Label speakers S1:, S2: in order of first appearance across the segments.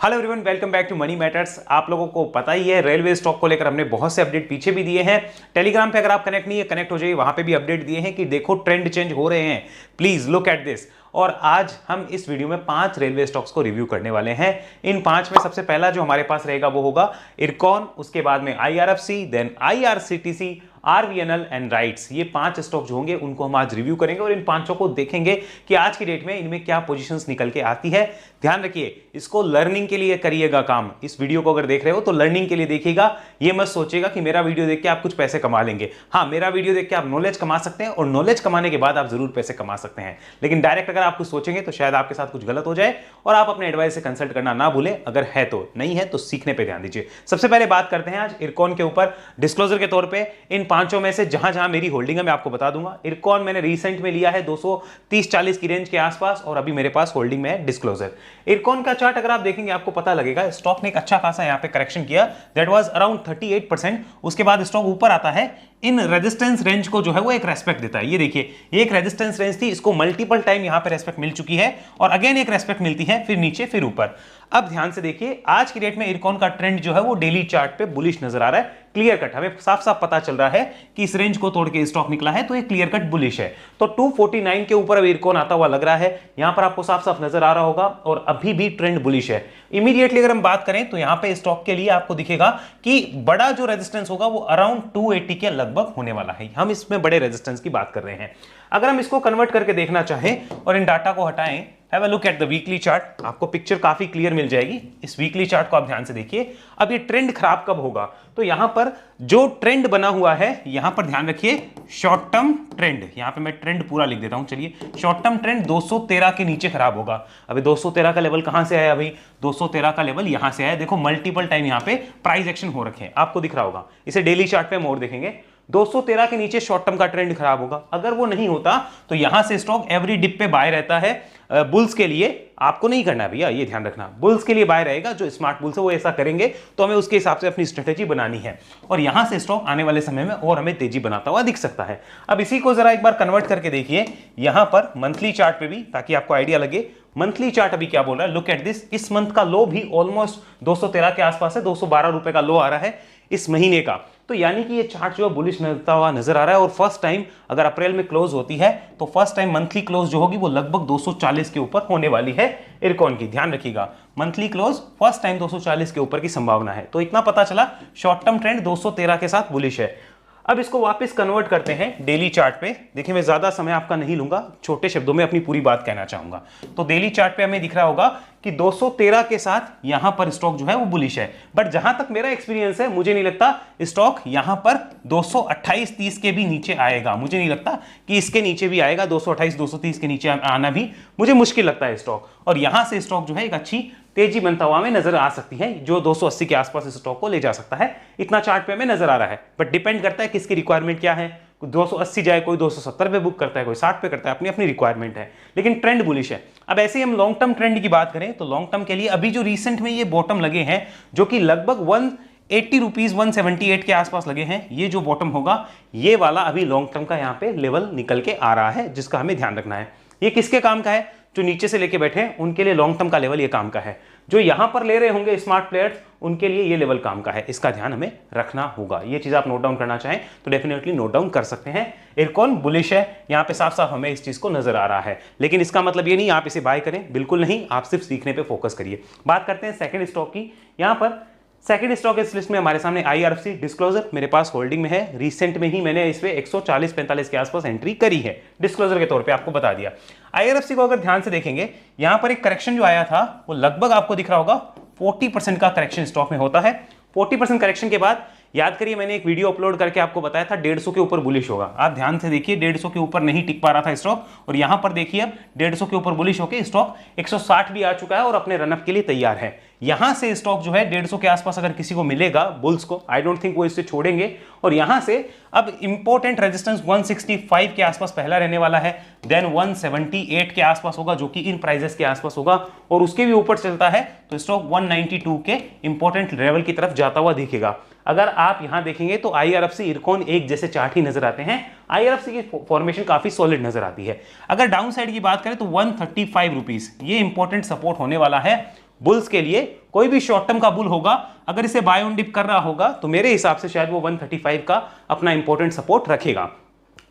S1: Hello everyone, welcome back to money matters. आप लोगों को पता ही है रेलवे स्टॉक को लेकर हमने बहुत से अपडेट पीछे भी दिए हैं। टेलीग्राम पे अगर आप कनेक्ट नहीं है, कनेक्ट हो जाइए, वहां पे भी अपडेट दिए हैं कि देखो ट्रेंड चेंज हो रहे हैं, प्लीज लुक एट दिस। और आज हम इस वीडियो में 5 रेलवे स्टॉक्स को रिव्यू करने वाले हैं। इन 5 में सबसे पहला जो हमारे पास रहेगा वो होगा इरकॉन, उसके बाद में IRFC, then IRCTC, RVNL and RITES. ये 5 स्टॉक जो होंगे उनको हम आज रिव्यू करेंगे और इन 5 को देखेंगे कि आज की डेट में इनमें क्या पोजीशंस निकल के आती है। ध्यान रखिए, इसको लर्निंग के लिए करिएगा काम। इस वीडियो को अगर देख रहे हो तो लर्निंग के लिए देखिएगा। ये मत सोचिएगा कि मेरा वीडियो देख के आप कुछ पैसे कमा लेंगे। हाँ, मेरा वीडियो देख के आप नॉलेज कमा सकते हैं और नॉलेज कमाने के बाद आप जरूर पैसे कमा सकते हैं, लेकिन डायरेक्ट अगर आप कुछ सोचेंगे तो शायद आपके साथ कुछ गलत हो जाए। और आप अपने एडवाइस से कंसल्ट करना ना भूलें, अगर है तो। नहीं है तो सीखने पे ध्यान दीजिए। सबसे पहले बात करते हैं आज इरकॉन के ऊपर। डिस्क्लोजर के तौर पे इन 5 में से जहां जहां मेरी होल्डिंग है मैं आपको बता दूंगा। इरकॉन मैंने रिसेंट में लिया है 230-40 की रेंज के आसपास और अभी मेरे पास होल्डिंग में है डिस्क्लोजर। इरकॉन का चार्ट अगर आप देखेंगे आपको पता लगेगा स्टॉक ने एक अच्छा खासा यहां पे करेक्शन किया, दैट वाज अराउंड 38%। उसके बाद स्टॉक ऊपर आता है, इन रेजिस्टेंस रेंज को जो है वो एक रेस्पेक्ट देता है। ये देखिए, ये एक रेजिस्टेंस रेंज थी, इसको मल्टीपल टाइम यहां पे रेस्पेक्ट मिल चुकी है और अगेन एक रेस्पेक्ट मिलती है, फिर नीचे फिर ऊपर। अब ध्यान से देखिए, आज की डेट में इरकॉन का ट्रेंड जो है वो डेली चार्ट पे बुलिश नजर आ रहा है। क्लियर कट हमें साफ साफ पता चल रहा है कि इस रेंज को तोड़ के स्टॉक निकला है, तो ये क्लियर कट बुलिश है। तो 249 के ऊपर अब इरकॉन आता हुआ लग रहा है, यहां पर आपको साफ साफ नजर आ रहा होगा और अभी भी ट्रेंड बुलिश है। इमीडिएटली अगर हम बात करें तो यहां पे स्टॉक के लिए आपको दिखेगा कि बड़ा जो रेजिस्टेंस होगा वो अराउंड 280 के लगभग होने वाला है। हम इसमें बड़े रेजिस्टेंस की बात कर रहे हैं। अगर हम इसको कन्वर्ट करके देखना चाहें और इन डाटा को हटाएं, have a look at the weekly chart, आपको पिक्चर काफी क्लियर मिल जाएगी। इस वीकली चार्ट को आप ध्यान से देखिए। अब ये ट्रेंड खराब कब होगा, तो यहां पर जो ट्रेंड बना हुआ है, यहां पर ध्यान रखिए, शॉर्ट टर्म ट्रेंड, यहां पे मैं ट्रेंड पूरा लिख देता हूं। चलिए, शॉर्ट टर्म ट्रेंड 213 के नीचे खराब होगा। अभी 213 का लेवल कहां से आया, अभी 213 का लेवल यहां से आया। देखो मल्टीपल टाइम यहां पे प्राइस एक्शन हो रखे हैं, आपको दिख रहा होगा। इसे डेली चार्ट पे हम और देखेंगे। 213 के नीचे शॉर्ट टर्म का ट्रेंड खराब होगा। अगर वो नहीं होता तो यहां से स्टॉक एवरी डिप पे बाय रहता है। बुल्स के लिए आपको नहीं करना भैया, ये ध्यान रखना, बुल्स के लिए बाय रहेगा। जो स्मार्ट बुल्स है वो ऐसा करेंगे, तो हमें उसके हिसाब से अपनी स्ट्रेटेजी बनानी है और यहां से स्टॉक आने वाले समय में और हमें तेजी बनाता हुआ दिख सकता है। अब इसी को जरा एक बार कन्वर्ट करके देखिए यहां पर मंथली चार्ट पे भी, ताकि आपको आइडिया लगे। मंथली चार्ट अभी क्या बोल रहा है, लुक एट दिस। इस मंथ का लो भी ऑलमोस्ट 213 के आसपास है, 212 रुपए का लो आ रहा है इस महीने का। तो यानी कि ये चार्ट जो है बुलिश नजर हुआ नजर आ रहा है। और फर्स्ट टाइम अगर अप्रैल में क्लोज होती है तो फर्स्ट टाइम मंथली क्लोज जो होगी वो लगभग 240 के ऊपर होने वाली है इरकॉन की। ध्यान रखिएगा, मंथली क्लोज फर्स्ट टाइम 240 के ऊपर की संभावना है। तो इतना पता चला, शॉर्ट टर्म ट्रेंड 213 के साथ बुलिश है। अब इसको वापस कन्वर्ट करते हैं डेली चार्ट पे। देखिए, मैं ज्यादा समय आपका नहीं लूंगा, छोटे शब्दों में अपनी पूरी बात कहना चाहूंगा। तो डेली चार्ट पे हमें दिख रहा होगा कि 213 के साथ यहां पर स्टॉक जो है वो बुलिश है। बट जहां तक मेरा एक्सपीरियंस है, मुझे नहीं लगता स्टॉक यहां पर 228-30 के भी नीचे आएगा। मुझे नहीं लगता कि इसके नीचे भी आएगा। 228-230 के नीचे आना भी मुझे मुश्किल लगता है स्टॉक। और यहां से स्टॉक जो है एक अच्छी तेजी बनता हुआ में नजर आ सकती है, जो 280 के आसपास स्टॉक को ले जा सकता है। इतना चार्ट पे हमें नजर आ रहा है। बट डिपेंड करता है किसकी रिक्वायरमेंट क्या है। 280 जाए, कोई 270 पे बुक करता है, कोई 60 पे करता है, अपनी अपनी रिक्वायरमेंट है। लेकिन ट्रेंड बुलिश है। अब ऐसे ही हम लॉन्ग टर्म ट्रेंड की बात करें तो लॉन्ग टर्म के लिए अभी जो रिसेंट में ये बॉटम लगे हैं, जो कि लगभग 180 रुपीज 178 के आसपास लगे हैं, ये जो बॉटम होगा, ये वाला अभी लॉन्ग टर्म का यहाँ पे लेवल निकल के आ रहा है, जिसका हमें ध्यान रखना है। ये किसके काम का है, जो नीचे से लेके बैठे हैं उनके लिए लॉन्ग टर्म का लेवल ये काम का है। जो यहां पर ले रहे होंगे स्मार्ट प्लेयर्स, उनके लिए ये लेवल काम का है। इसका ध्यान हमें रखना होगा। ये चीज आप नोट डाउन करना चाहें तो डेफिनेटली नोट डाउन कर सकते हैं। इरकॉन बुलिश है, यहां पे साफ साफ हमें इस चीज को नजर आ रहा है। लेकिन इसका मतलब ये नहीं आप इसे बाय करें, बिल्कुल नहीं। आप सिर्फ सीखने पे फोकस करिए। बात करते हैं सेकंड स्टॉक की। यहां पर सेकंड स्टॉक इस लिस्ट में हमारे सामने आईआरएफसी। डिस्क्लोजर मेरे पास होल्डिंग में है, रिसेंट में ही मैंने इस पे 140-45 के आसपास एंट्री करी है, डिस्क्लोजर के तौर पे आपको बता दिया। आईआरएफसी को अगर ध्यान से देखेंगे, यहां पर एक करेक्शन जो आया था वो लगभग आपको दिख रहा होगा 40% का करेक्शन स्टॉक में होता है। 40% करेक्शन के बाद याद करिए, मैंने एक वीडियो अपलोड करके आपको बताया था 150 के ऊपर बुलिश होगा। आप ध्यान से देखिए, 150 के ऊपर नहीं टिक पा रहा था स्टॉक, और यहां पर देखिए अब 150 के ऊपर बुलिश होकर स्टॉक 160 भी आ चुका है और अपने रनअप के लिए तैयार है। यहां से स्टॉक जो है 150 के आसपास अगर किसी को मिलेगा बुल्स को, आई डोंट थिंक वो इससे छोड़ेंगे। और यहां से अब इंपॉर्टेंट रेजिस्टेंस 165 के आसपास पहला रहने वाला है, देन 178 के आसपास होगा, जो कि इन प्राइजेस के आसपास होगा, और उसके भी ऊपर चलता है तो स्टॉक 192 के इंपॉर्टेंट लेवल की तरफ जाता हुआ दिखेगा। अगर आप यहां देखेंगे तो आईआरएफसी इरकॉन एक जैसे चार्ट ही नजर आते हैं। आईआरएफसी की फॉर्मेशन काफी सॉलिड नजर आती है। अगर डाउन साइड की बात करें तो 135 रुपीस ये इंपॉर्टेंट सपोर्ट होने वाला है बुल्स के लिए कोई भी शॉर्ट टर्म का बुल होगा अगर इसे बाय ऑन डिप कर रहा होगा तो मेरे हिसाब से शायद वो 135 का अपना इंपॉर्टेंट सपोर्ट रखेगा।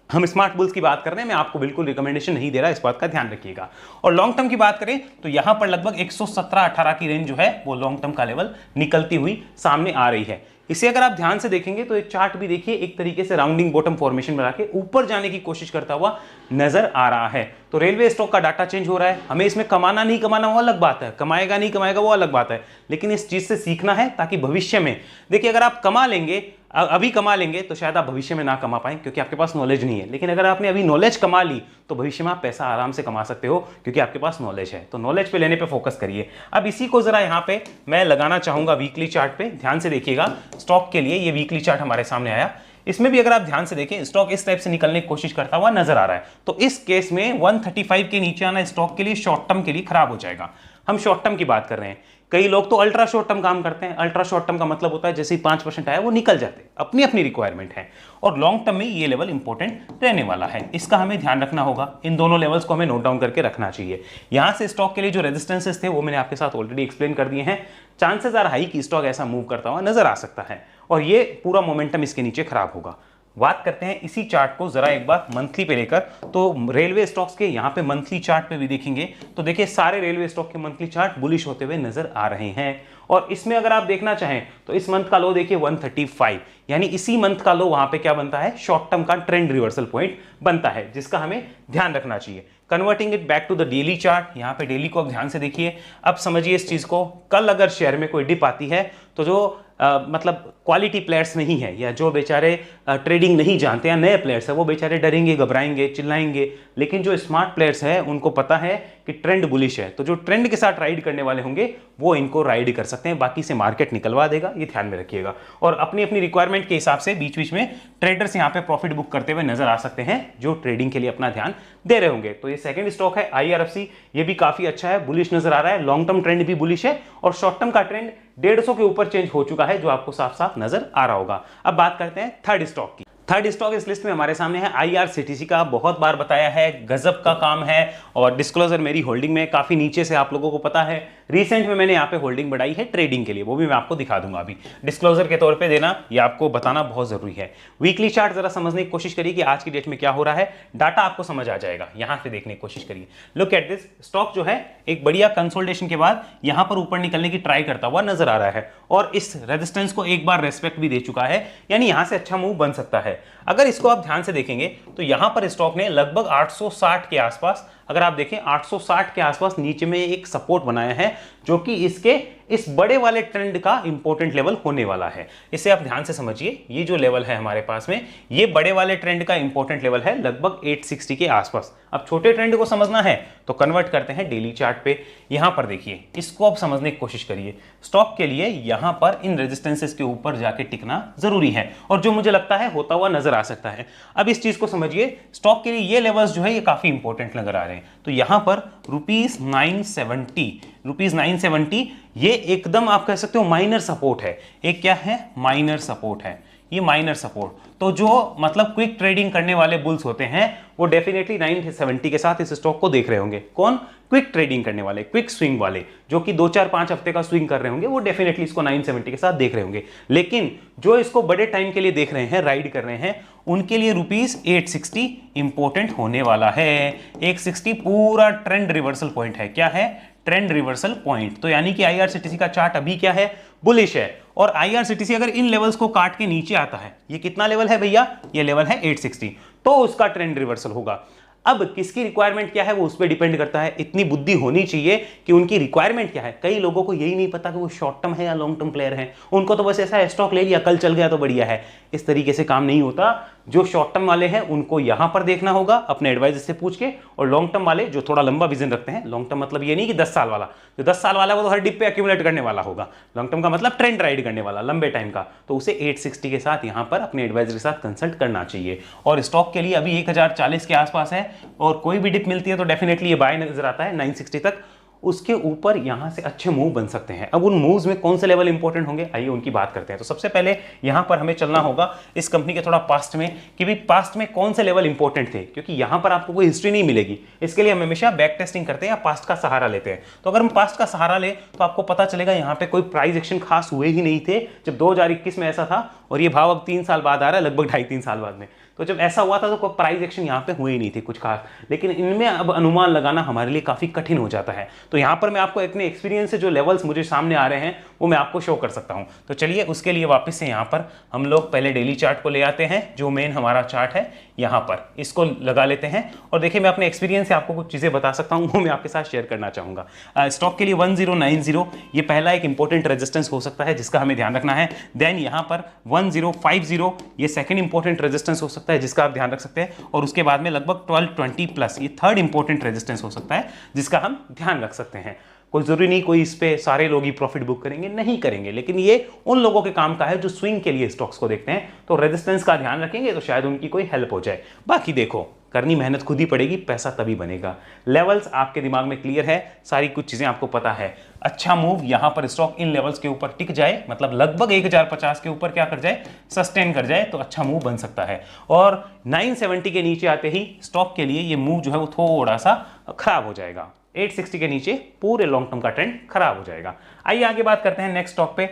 S1: हम स्मार्ट बुल्स की बात कर रहे हैं, मैं आपको बिल्कुल रिकमेंडेशन नहीं दे रहा, इस बात का ध्यान रखिएगा। और लॉन्ग टर्म की बात करें तो यहां पर लगभग 117-18 की रेंज जो है वो लॉन्ग टर्म का लेवल निकलती हुई सामने आ रही है। इसे अगर आप ध्यान से देखेंगे तो एक चार्ट भी देखिए एक तरीके से राउंडिंग बॉटम फॉर्मेशन बना के ऊपर जाने की कोशिश करता हुआ नजर आ रहा है। तो रेलवे स्टॉक का डाटा चेंज हो रहा है, हमें इसमें कमाना नहीं कमाना वो अलग बात है, कमाएगा नहीं कमाएगा वो अलग बात है, लेकिन इस चीज से सीखना है ताकि भविष्य में देखिए अगर आप कमा लेंगे, अभी कमा लेंगे तो शायद आप भविष्य में ना कमा पाएं क्योंकि आपके पास नॉलेज नहीं है, लेकिन अगर आपने अभी नॉलेज कमा ली तो भविष्य में आप पैसा आराम से कमा सकते हो क्योंकि आपके पास नॉलेज है। तो नॉलेज पे लेने पे फोकस करिए। अब इसी को जरा यहाँ पे मैं लगाना चाहूंगा वीकली चार्ट पे, ध्यान से देखिएगा। स्टॉक के लिए ये वीकली चार्ट हमारे सामने आया, इसमें भी अगर आप ध्यान से देखें स्टॉक इस टाइप से निकलने की कोशिश करता हुआ नजर आ रहा है। तो इस केस में 135 के नीचे आना स्टॉक के लिए शॉर्ट टर्म के लिए खराब हो जाएगा। हम शॉर्ट टर्म की बात कर रहे हैं, कई लोग तो अल्ट्रा शॉर्ट टर्म काम करते हैं। अल्ट्रा शॉर्ट टर्म का मतलब होता है जैसे ही 5% आया वो निकल जाते हैं, अपनी अपनी रिक्वायरमेंट है। और लॉन्ग टर्म में ये लेवल इंपॉर्टेंट रहने वाला है, इसका हमें ध्यान रखना होगा। इन दोनों लेवल्स को हमें नोट डाउन करके रखना चाहिए। यहां से स्टॉक के लिए जो रेजिस्टेंसेस थे वो मैंने आपके साथ ऑलरेडी एक्सप्लेन कर दिए हैं। चांसेस आर हाई कि स्टॉक ऐसा मूव करता हुआ नजर आ सकता है और ये पूरा मोमेंटम इसके नीचे खराब होगा। बात करते हैं इसी चार्ट को जरा एक बार मंथली पे लेकर, तो रेलवे स्टॉक्स के यहाँ पे मंथली चार्ट पे भी देखेंगे तो देखिए सारे रेलवे स्टॉक के मंथली चार्ट बुलिश होते हुए नजर आ रहे हैं। और इसमें अगर आप देखना चाहें तो इस मंथ का लो देखिए 135, यानी इसी मंथ का लो वहां पे क्या बनता है, शॉर्ट टर्म का ट्रेंड रिवर्सल पॉइंट बनता है, जिसका हमें ध्यान रखना चाहिए। Converting it back to the daily chart, यहाँ पे डेली को आप ध्यान से देखिए। अब समझिए इस चीज को, कल अगर शेयर में कोई डिप आती है तो जो मतलब क्वालिटी प्लेयर्स नहीं है या जो बेचारे ट्रेडिंग नहीं जानते या नए प्लेयर्स है वो बेचारे डरेंगे, घबराएंगे, चिल्लाएंगे, लेकिन जो स्मार्ट प्लेयर्स है उनको पता है कि ट्रेंड बुलिश है, तो जो ट्रेंड के साथ राइड करने वाले होंगे वो इनको राइड कर सकते हैं, बाकी से मार्केट निकलवा देगा, ये ध्यान में रखिएगा। और अपनी अपनी रिक्वायरमेंट के हिसाब से बीच बीच में ट्रेडर्स यहाँ पे प्रॉफिट बुक करते हुए नजर आ सकते हैं जो ट्रेडिंग के लिए अपना ध्यान दे रहे होंगे। तो ये सेकंड स्टॉक है IRFC, ये भी काफी अच्छा है, बुलिश नजर आ रहा है, लॉन्ग टर्म ट्रेंड भी बुलिश है और शॉर्ट टर्म का ट्रेंड 150 के ऊपर चेंज हो चुका है जो आपको साफ साफ नजर आ रहा होगा। अब बात करते हैं थर्ड स्टॉक की। थर्ड स्टॉक इस लिस्ट में हमारे सामने है IRCTC का, बहुत बार बताया है, गजब का काम है और डिस्क्लोजर मेरी होल्डिंग में काफी नीचे से आप लोगों को पता है। रिसेंट में मैंने यहाँ पे होल्डिंग बढ़ाई है ट्रेडिंग के लिए, वो भी मैं आपको दिखा दूंगा। अभी डिस्क्लोजर के तौर पे देना, ये आपको बताना बहुत जरूरी है। वीकली चार्ट जरा समझने की कोशिश करिए कि आज की डेट में क्या हो रहा है, डाटा आपको समझ आ जाएगा। यहां से देखने की कोशिश करिए, लुक एट दिस। स्टॉक जो है एक बढ़िया कंसोलिडेशन के बाद यहां पर ऊपर निकलने की ट्राई करता हुआ नजर आ रहा है और इस रेजिस्टेंस को एक बार रेस्पेक्ट भी दे चुका है, यानी यहां से अच्छा मूव बन सकता है। अगर इसको आप ध्यान से देखेंगे तो यहां पर स्टॉक ने लगभग 860 के आसपास, अगर आप देखें 860 के आसपास नीचे में एक सपोर्ट बनाया है जो कि इसके इस बड़े वाले ट्रेंड का इंपॉर्टेंट लेवल होने वाला है। इसे आप ध्यान से समझिए, ये जो लेवल है हमारे पास में, ये बड़े वाले ट्रेंड का इंपॉर्टेंट लेवल है लगभग 860 के आसपास। अब छोटे ट्रेंड को समझना है तो कन्वर्ट करते हैं डेली चार्ट पे। यहां पर देखिए, इसको आप समझने की कोशिश करिए। स्टॉक के लिए यहां पर इन रेजिस्टेंसेस के ऊपर जाके टिकना जरूरी है और जो मुझे लगता है होता हुआ नजर आ सकता है। अब इस चीज को समझिए, स्टॉक के लिए ये लेवल्स जो है ये काफी इंपॉर्टेंट नजर आ रहे हैं। तो यहां पर ₹970 ये एकदम आप कह सकते हो माइनर सपोर्ट है। एक क्या है, माइनर सपोर्ट है, ये माइनर सपोर्ट। तो जो मतलब क्विक ट्रेडिंग करने वाले बुल्स होते हैं वो डेफिनेटली 970 के साथ इस स्टॉक को देख रहे होंगे। कौन? क्विक ट्रेडिंग करने वाले, क्विक स्विंग वाले, जो कि 2-4-5 हफ्ते का स्विंग कर रहे होंगे, वो डेफिनेटली इसको 970 के साथ देख रहे होंगे। लेकिन जो इसको बड़े टाइम के लिए देख रहे हैं, राइड कर रहे हैं, उनके लिए ₹860 इंपॉर्टेंट होने वाला है। 860 पूरा ट्रेंड रिवर्सल पॉइंट है। क्या है? Trend reversal point. तो यानी कि IRCTC का चार्ट अभी क्या है, बुलिश है। और IRCTC अगर इन लेवल्स को काट के नीचे आता है, ये कितना लेवल है भैया, ये लेवल है 860, तो उसका ट्रेंड रिवर्सल होगा। अब किसकी रिक्वायरमेंट क्या है वो उस पर डिपेंड करता है। इतनी बुद्धि होनी चाहिए कि उनकी रिक्वायरमेंट क्या है। कई लोगों को यही नहीं पता कि वो शॉर्ट टर्म है या लॉन्ग टर्म प्लेयर है, उनको तो बस ऐसा है स्टॉक ले लिया, कल चल गया तो बढ़िया है। इस तरीके से काम नहीं होता। जो शॉर्ट टर्म वाले हैं उनको यहां पर देखना होगा अपने एडवाइजर से पूछ के, और लॉन्ग टर्म वाले जो थोड़ा लंबा विजन रखते हैं, लॉन्ग टर्म मतलब ये नहीं कि 10 साल वाला, जो 10 साल वाला वो तो हर डिप पे एक्यूमुलेट करने वाला होगा। लॉन्ग टर्म का मतलब ट्रेंड राइड करने वाला, लंबे टाइम का, तो उसे 860 के साथ यहां पर अपने एडवाइजर के साथ कंसल्ट करना चाहिए। और स्टॉक के लिए अभी 1040 के आसपास है और कोई भी डिप मिलती है तो डेफिनेटली ये बाय नजर आता है 960 तक। उसके ऊपर यहां से अच्छे मूव बन सकते हैं। अब उन मूव्स में कौन से लेवल इंपॉर्टेंट होंगे, आइए उनकी बात करते हैं। तो सबसे पहले यहां पर हमें चलना होगा इस कंपनी के थोड़ा पास्ट में कि भाई पास्ट में कौन से लेवल इंपॉर्टेंट थे, क्योंकि यहां पर आपको कोई हिस्ट्री नहीं मिलेगी। इसके लिए हम हमेशा बैक टेस्टिंग करते हैं या पास्ट का सहारा लेते हैं। तो अगर हम पास्ट का सहारा ले तो आपको पता चलेगा यहां पे कोई प्राइस एक्शन खास हुए ही नहीं थे जब 2021 में ऐसा था, और ये भाव अब 3 साल बाद आ रहा है, लगभग 2.5-3 साल बाद में। तो जब ऐसा हुआ था तो कोई प्राइस एक्शन यहाँ पे हुए ही नहीं थे कुछ खास, लेकिन इनमें अब अनुमान लगाना हमारे लिए काफी कठिन हो जाता है। तो यहाँ पर मैं आपको अपने एक्सपीरियंस से जो लेवल्स मुझे सामने आ रहे हैं वो मैं आपको शो कर सकता हूँ। तो चलिए उसके लिए वापस से यहाँ पर हम लोग पहले डेली चार्ट को ले आते हैं, जो मेन हमारा चार्ट है यहाँ पर इसको लगा लेते हैं। और देखिए मैं अपने एक्सपीरियंस से आपको कुछ चीजें बता सकता हूँ, वो मैं आपके साथ शेयर करना चाहूंगा। स्टॉक के लिए 1090 ये पहला एक इंपॉर्टेंट रेजिस्टेंस हो सकता है जिसका हमें ध्यान रखना है। देन यहाँ पर 1050 ये सेकंड इंपॉर्टेंट रेजिस्टेंस हो सकता है जिसका आप ध्यान रख सकते हैं। और उसके बाद में लगभग 1220 प्लस ये थर्ड इंपॉर्टेंट रेजिस्टेंस हो सकता है जिसका हम ध्यान रख सकते हैं। कोई जरूरी नहीं कोई इस पे सारे लोग ही प्रॉफिट बुक करेंगे, नहीं करेंगे, लेकिन ये उन लोगों के काम का है जो स्विंग के लिए स्टॉक्स को देखते हैं। तो रेजिस्टेंस का ध्यान रखेंगे तो शायद उनकी कोई हेल्प हो जाए। बाकी देखो करनी मेहनत खुद ही पड़ेगी, पैसा तभी बनेगा। लेवल्स आपके दिमाग में क्लियर है, सारी कुछ चीजें आपको पता है। अच्छा मूव यहां पर स्टॉक इन लेवल्स के ऊपर टिक जाए, मतलब लगभग 1050 के ऊपर क्या कर जाए, सस्टेन कर जाए, तो अच्छा मूव बन सकता है। और 970 के नीचे आते ही स्टॉक के लिए ये मूव जो है वो थोड़ा सा खराब हो जाएगा। 860 के नीचे पूरे लॉन्ग टर्म का ट्रेंड खराब हो जाएगा। आइए आगे बात करते हैं नेक्स्ट स्टॉक पे।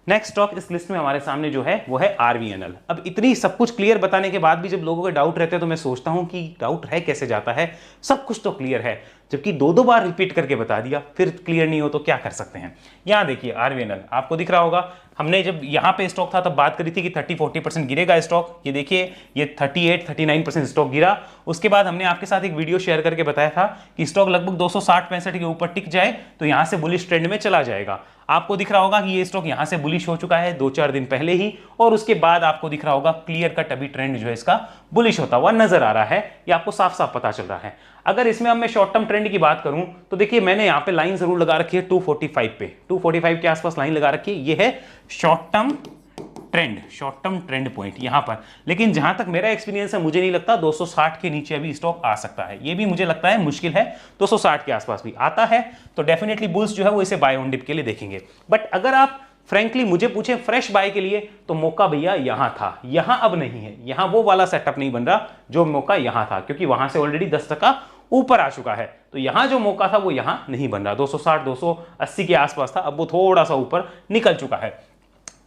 S1: नेक्स्ट स्टॉक इस लिस्ट में हमारे सामने जो है वो है RVNL। अब इतनी सब कुछ क्लियर बताने के बाद भी जब लोगों के डाउट रहते हैं तो मैं सोचता हूं कि डाउट है कैसे जाता है, सब कुछ तो क्लियर है, जबकि दो बार रिपीट करके बता दिया, फिर क्लियर नहीं हो तो क्या कर सकते हैं। यहां देखिए RVNL आपको दिख रहा होगा, हमने जब यहां पे स्टॉक था तब बात करी थी कि 30-40% गिरेगा स्टॉक। ये देखिए ये 38-39% स्टॉक गिरा। उसके बाद हमने आपके साथ एक वीडियो शेयर करके बताया था कि स्टॉक लगभग 260-65 के ऊपर टिक जाए तो यहां से बुलिश ट्रेंड में चला जाएगा। आपको दिख रहा होगा कि ये स्टॉक यहां से बुलिश हो चुका है 2-4 दिन पहले ही, और उसके बाद आपको दिख रहा होगा क्लियर कट अभी ट्रेंड जो है इसका बुलिश होता हुआ नजर आ रहा है। ये आपको साफ साफ पता चल रहा है। अगर इसमें अब मैं शॉर्ट टर्म ट्रेंड की बात करूं तो देखिए मैंने यहां पे लाइन जरूर लगा रखी है 245 पे, 245 के आसपास लाइन लगा रखी है। ये है शॉर्ट टर्म ट्रेंड पॉइंट यहां पर। लेकिन जहां तक मेरा एक्सपीरियंस है मुझे नहीं लगता 260 के नीचे अभी स्टॉक आ सकता है। ये भी मुझे लगता है मुश्किल है 260 के आसपास भी आता है तो डेफिनेटली बुल्स जो है वो इसे बाय ऑन डिप के लिए देखेंगे। बट अगर आप फ्रैंकली मुझे पूछे फ्रेश बाय के लिए तो मौका भैया यहां था, यहां अब नहीं है। यहां वो वाला सेटअप नहीं बन रहा जो मौका यहां था, क्योंकि वहां से ऑलरेडी 10% ऊपर आ चुका है। तो यहां जो मौका था वो यहां नहीं बन रहा। 260-280 के आसपास था, अब वो थोड़ा सा ऊपर निकल चुका है।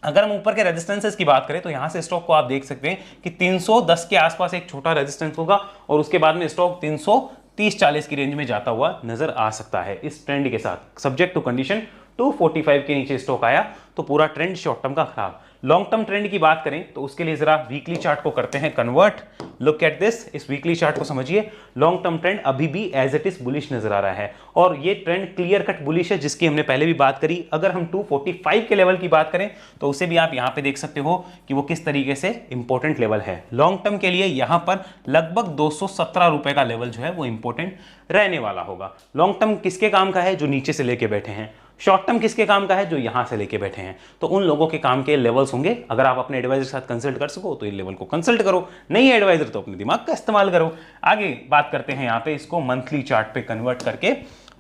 S1: अगर हम ऊपर के रेजिस्टेंसेस की बात करें तो यहां से स्टॉक को आप देख सकते हैं कि 310 के आसपास एक छोटा रेजिस्टेंस होगा और उसके बाद में स्टॉक 330-40 की रेंज में जाता हुआ नजर आ सकता है इस ट्रेंड के साथ। सब्जेक्ट टू कंडीशन 245 के नीचे स्टॉक आया तो पूरा ट्रेंड शॉर्ट टर्म का खराब। लॉन्ग टर्म ट्रेंड की बात करें तो उसके लिए जरा वीकली चार्ट को करते हैं कन्वर्ट। लुक एट दिस, इस वीकली चार्ट को समझिए। लॉन्ग टर्म ट्रेंड अभी भी एज इट इज बुलिश नजर आ रहा है और ये ट्रेंड क्लियर कट बुलिश है जिसकी हमने पहले भी बात करी। अगर हम 245 के लेवल की बात करें तो उसे भी आप यहां पे देख सकते हो कि वो किस तरीके से इंपॉर्टेंट लेवल है। लॉन्ग टर्म के लिए यहां पर लगभग 217 रुपए का लेवल जो है वो इंपॉर्टेंट रहने वाला होगा। लॉन्ग टर्म किसके काम का है, जो नीचे से लेके बैठे हैं। शॉर्ट टर्म किसके काम का है, जो यहां से लेके बैठे हैं। तो उन लोगों के काम के लेवल्स होंगे। अगर आप अपने एडवाइजर के साथ कंसल्ट कर सको तो इन लेवल को कंसल्ट करो, नहीं है एडवाइजर तो अपने दिमाग का इस्तेमाल करो। आगे बात करते हैं यहां पे इसको मंथली चार्ट पे कन्वर्ट करके।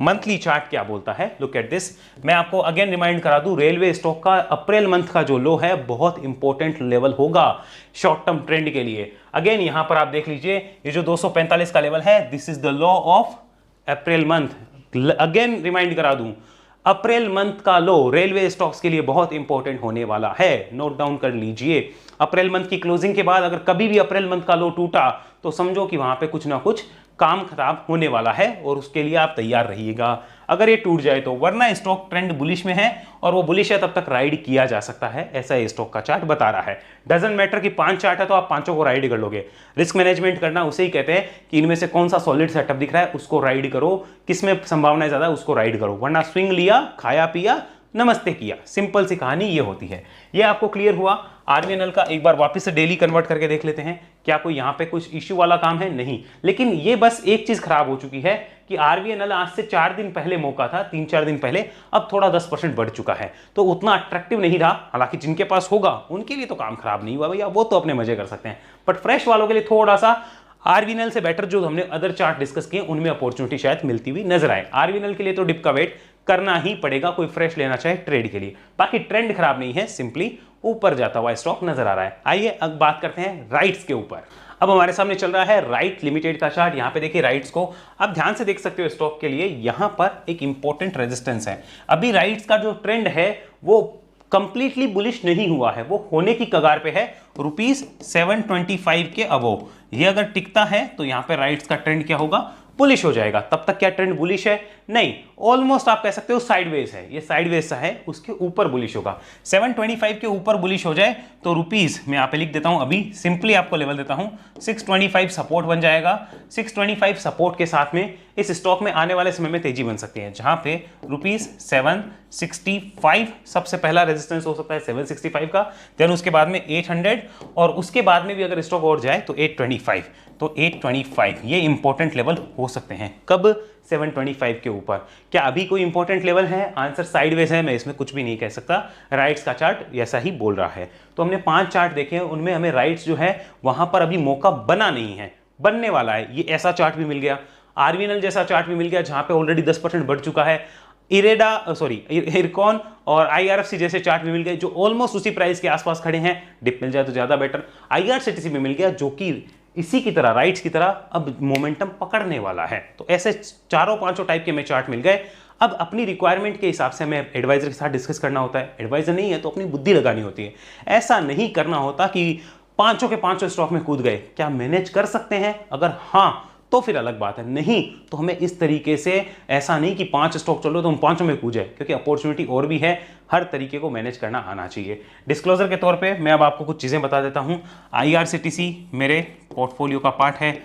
S1: मंथली चार्ट क्या बोलता है, लुक एट दिस। मैं आपको अगेन रिमाइंड करा दूं, रेलवे स्टॉक का अप्रैल मंथ का जो लो है बहुत इंपॉर्टेंट लेवल होगा शॉर्ट टर्म ट्रेंड के लिए। अगेन यहां पर आप देख लीजिए ये जो 245 का लेवल है, this is the low of April month. Again remind करा दूं, अप्रैल मंथ का लो रेलवे स्टॉक्स के लिए बहुत इंपॉर्टेंट होने वाला है, नोट डाउन कर लीजिए। अप्रैल मंथ की क्लोजिंग के बाद अगर कभी भी अप्रैल मंथ का लो टूटा तो समझो कि वहां पे कुछ ना कुछ काम खराब होने वाला है और उसके लिए आप तैयार रहिएगा अगर ये टूट जाए तो। वरना स्टॉक ट्रेंड बुलिश में है और वो बुलिश है तब तक राइड किया जा सकता है, ऐसा ये स्टॉक का चार्ट बता रहा है। डजंट मैटर कि 5 चार्ट है तो आप पांचों को राइड कर लोगे। रिस्क मैनेजमेंट करना उसे ही कहते हैं कि इनमें से कौन सा सॉलिड सेटअप दिख रहा है उसको राइड करो, किसमें संभावना ज्यादा है उसको राइड करो। वरना स्विंग लिया, खाया पिया, नमस्ते किया, सिंपल सी कहानी ये होती है। ये आपको क्लियर हुआ। RVNL का एक बार वापस से डेली कन्वर्ट करके देख लेते हैं। क्या कोई यहां पे कुछ इश्यू वाला काम है? नहीं, लेकिन ये बस एक चीज खराब हो चुकी है कि RVNL आज से 4 दिन पहले मौका था, 3-4 दिन पहले, अब थोड़ा 10% बढ़ चुका है तो उतना अट्रैक्टिव नहीं रहा। हालांकि जिनके पास होगा उनके लिए तो काम खराब नहीं हुआ भैया, वो तो अपने मजे कर सकते हैं, बट फ्रेश वालों के लिए थोड़ा सा आरवीएनएल से बेटर जो हमने अदर चार्ट डिस्कस किए उनमें अपॉर्चुनिटी शायद मिलती हुई नजर आए। आरवीएनएल के लिए तो डिप का वेट करना ही पड़ेगा, कोई फ्रेश लेना चाहे ट्रेड के लिए। बाकी ट्रेंड खराब नहीं है, सिंपली ऊपर जाता हुआ स्टॉक नजर आ रहा है। आइए अब बात करते हैं राइट्स के ऊपर। अब हमारे सामने चल रहा है राइट लिमिटेड का चार्ट। यहां पे देखिए राइट्स को आप ध्यान से देख सकते हो स्टॉक के लिए यहां पर एक इंपॉर्टेंट रेजिस्टेंस है। अभी राइट्स का जो ट्रेंड है वो कंप्लीटली बुलिश नहीं हुआ है, वो होने की कगार पे है ₹725 के अबोव। ये अगर टिकता है तो यहां पे राइट्स का ट्रेंड क्या होगा, बुलिश हो जाएगा। तब तक क्या ट्रेंड बुलिश है? नहीं, ऑलमोस्ट आप कह सकते हो साइडवेज है, ये साइडवेज सा है, उसके ऊपर बुलिश होगा। 725 के ऊपर बुलिश हो जाए तो रुपीस मैं यहां पे लिख देता हूं, अभी सिंपली आपको लेवल देता हूं, 625 सपोर्ट बन जाएगा। 625 सपोर्ट के साथ में इस स्टॉक में आने वाले समय में तेजी बन सकती है, जहां पे ₹765 सबसे पहला रेजिस्टेंस हो सकता है 765 का, देन उसके बाद में 800 और उसके बाद में भी अगर स्टॉक और जाए तो 825। तो 825 ये इंपॉर्टेंट लेवल हो सकते हैं। कब? 725 के ऊपर। क्या अभी कोई इंपॉर्टेंट लेवल है? आंसर साइडवेज है, मैं इसमें कुछ भी नहीं कह सकता। राइट्स का चार्ट ऐसा ही बोल रहा है। तो हमने 5 चार्ट देखे हैं, उनमें हमें राइट्स जो है वहां पर अभी मौका बना नहीं है, बनने वाला है। ये ऐसा चार्ट भी मिल गया, आरवीएनएल जैसा चार्ट भी मिल गया जहां पे ऑलरेडी 10% बढ़ चुका है। इरकॉन और आईआरएफसी जैसे चार्ट भी मिल गए जो ऑलमोस्ट उसी प्राइस के आसपास खड़े हैं। डिप मिल जाए तो ज्यादा बेटर। आईआरसीटीसी भी मिल गया जो कि इसी की तरह, राइट्स की तरह अब मोमेंटम पकड़ने वाला है। तो ऐसे 4-5 टाइप के हमें चार्ट मिल गए। अब अपनी रिक्वायरमेंट के हिसाब से हमें एडवाइजर के साथ डिस्कस करना होता है। एडवाइजर नहीं है तो अपनी बुद्धि लगानी होती है। ऐसा नहीं करना होता कि 5 के 5 स्टॉक में कूद गए। क्या मैनेज कर सकते हैं? अगर हाँ तो फिर अलग बात है, नहीं तो हमें इस तरीके से, ऐसा नहीं कि 5 स्टॉक चलो तो हम 5 में कूद जाए, क्योंकि अपॉर्चुनिटी और भी है। हर तरीके को मैनेज करना आना चाहिए। डिस्क्लोजर के तौर पे मैं अब आपको कुछ चीज़ें बता देता हूं। आईआरसीटीसी मेरे पोर्टफोलियो का पार्ट है,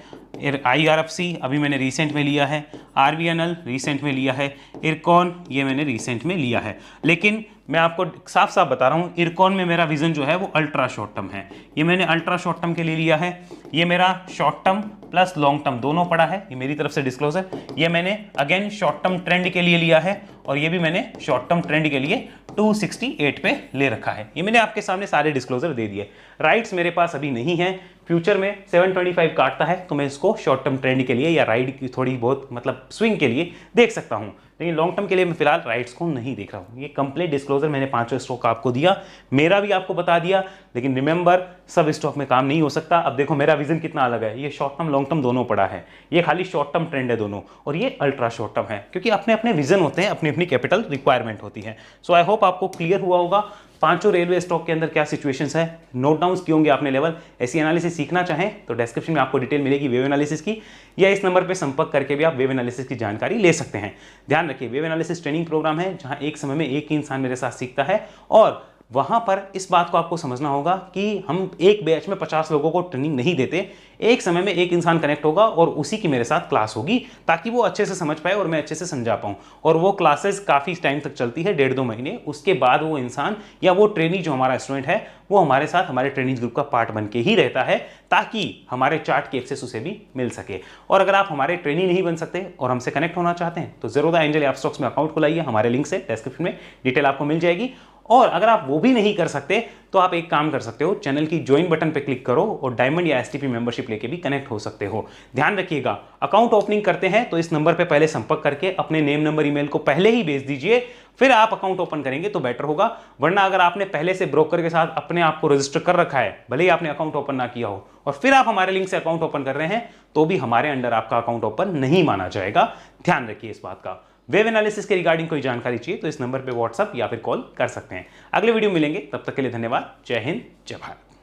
S1: आईआरएफसी अभी मैंने रिसेंट में लिया है, आरवीएनएल रिसेंट में लिया है, इरकॉन ये मैंने रिसेंट में लिया है। लेकिन मैं आपको साफ साफ बता रहा हूँ, इरकॉन में मेरा विजन जो है वो अल्ट्रा शॉर्ट टर्म है। ये मैंने अल्ट्रा शॉर्ट टर्म के लिए लिया है। ये मेरा short term plus long term दोनों पड़ा है, ये मेरी तरफ से डिस्क्लोजर। ये मैंने अगेन शॉर्ट टर्म ट्रेंड के लिए लिया है और ये भी मैंने शॉर्ट टर्म ट्रेंड के लिए 268 पे ले रखा है। ये मैंने आपके सामने सारे डिस्क्लोजर दे दिए। राइट्स मेरे पास अभी नहीं है, फ्यूचर में 725 काटता है तो मैं इसको शॉर्ट टर्म ट्रेंड के लिए या राइड की थोड़ी बहुत मतलब स्विंग के लिए देख सकता हूं, लेकिन लॉन्ग टर्म के लिए मैं फिलहाल राइट्स को नहीं देख रहा हूं। ये कंप्लीट डिस्क्लोजर मैंने 5 स्टॉक आपको दिया, मेरा भी आपको बता दिया, लेकिन रिमेंबर सब स्टॉक में काम नहीं हो सकता। अब देखो मेरा विजन कितना अलग है, ये शॉर्ट टर्म लॉन्ग टर्म दोनों पड़ा है, ये खाली शॉर्ट टर्म ट्रेंड है दोनों, और ये अल्ट्रा शॉर्ट टर्म है, क्योंकि अपने अपने विजन होते हैं, अपनी अपनी कैपिटल रिक्वायरमेंट होती है। सो आई होप आपको क्लियर हुआ होगा 5 रेलवे स्टॉक के अंदर क्या सिचुएशंस है, नोट डाउन किए होंगे आपने लेवल। ऐसी एनालिसिस सीखना चाहें तो डिस्क्रिप्शन में आपको डिटेल मिलेगी वेव एनालिसिस की, या इस नंबर पे संपर्क करके भी आप वेव एनालिसिस की जानकारी ले सकते हैं। ध्यान रखिए वेव एनालिसिस ट्रेनिंग प्रोग्राम है जहां एक समय में एक ही इंसान मेरे साथ सीखता है, और वहां पर इस बात को आपको समझना होगा कि हम एक बैच में 50 लोगों को ट्रेनिंग नहीं देते। एक समय में एक इंसान कनेक्ट होगा और उसी की मेरे साथ क्लास होगी, ताकि वो अच्छे से समझ पाए और मैं अच्छे से समझा पाऊं। और वो क्लासेस काफ़ी टाइम तक चलती है, 1.5-2 महीने। उसके बाद वो इंसान या वो ट्रेनी जो हमारा स्टूडेंट है वो हमारे साथ हमारे ट्रेनिंग ग्रुप का पार्ट बन के ही रहता है, ताकि हमारे चार्ट के एक्सेस उसे भी मिल सके। और अगर आप हमारे ट्रेनी नहीं बन सकते और हमसे कनेक्ट होना चाहते हैं तो ज़रूर एंजल ऐप स्टॉक्स में अकाउंट खुलाइए, हमारे लिंक से डिस्क्रिप्शन में डिटेल आपको मिल जाएगी। और अगर आप वो भी नहीं कर सकते तो आप एक काम कर सकते हो, चैनल की ज्वाइन बटन पे क्लिक करो और डायमंड या एसटीपी मेंबरशिप लेके भी कनेक्ट हो सकते हो। ध्यान रखिएगा अकाउंट ओपनिंग करते हैं तो इस नंबर पे पहले संपर्क करके अपने नेम नंबर ईमेल को पहले ही भेज दीजिए, फिर आप अकाउंट ओपन करेंगे तो बेटर होगा। वरना अगर आपने पहले से ब्रोकर के साथ अपने आप को रजिस्टर कर रखा है, भले ही आपने अकाउंट ओपन ना किया हो, और फिर आप हमारे लिंक से अकाउंट ओपन कर रहे हैं तो भी हमारे अंडर आपका अकाउंट ओपन नहीं माना जाएगा। ध्यान रखिए इस बात का। वेव एनालिसिस के रिगार्डिंग कोई जानकारी चाहिए तो इस नंबर पे व्हाट्सएप या फिर कॉल कर सकते हैं। अगले वीडियो मिलेंगे, तब तक के लिए धन्यवाद। जय हिंद, जय भारत।